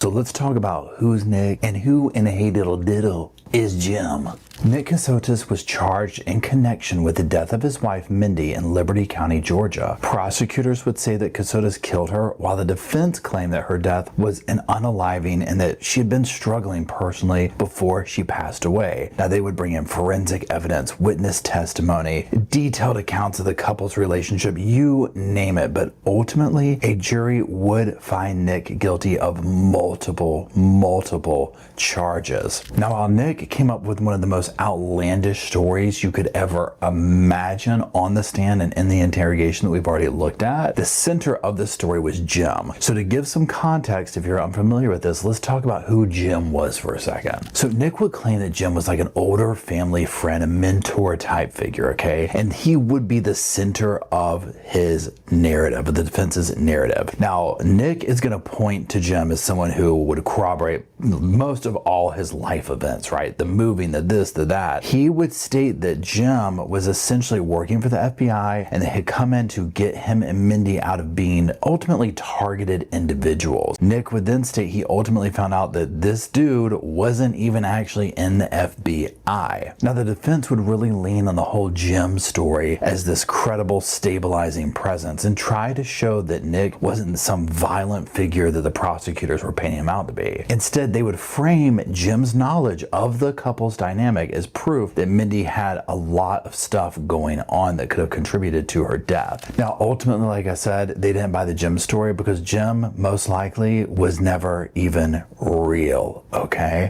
So let's talk about who's Nick and who in a hey diddle diddle is Jim. Nick Kassotis was charged in connection with the death of his wife Mindy in Liberty County, Georgia. Prosecutors would say that Kassotis killed her, while the defense claimed that her death was an unaliving and that she had been struggling personally before she passed away. Now they would bring in forensic evidence, witness testimony, detailed accounts of the couple's relationship, you name it, but ultimately a jury would find Nick guilty of multiple charges. Now while Nick came up with one of the most outlandish stories you could ever imagine on the stand and in the interrogation that we've already looked at, the center of the story was Jim. So to give some context, if you're unfamiliar with this, let's talk about who Jim was for a second. So Nick would claim that Jim was like an older family friend, a mentor type figure, okay? And he would be the center of his narrative, of the defense's narrative. Now, Nick is going to point to Jim as someone who would corroborate most of all his life events, right? The moving, the this, the that. He would state that Jim was essentially working for the FBI and they had come in to get him and Mindy out of being ultimately targeted individuals. Nick would then state he ultimately found out that this dude wasn't even actually in the FBI. Now the defense would really lean on the whole Jim story as this credible, stabilizing presence and try to show that Nick wasn't some violent figure that the prosecutors were painting him out to be. Instead, they would frame Jim's knowledge of the couple's dynamic as proof that Mindy had a lot of stuff going on that could have contributed to her death. Now, ultimately, like I said, they didn't buy the Jim story because Jim most likely was never even real, okay?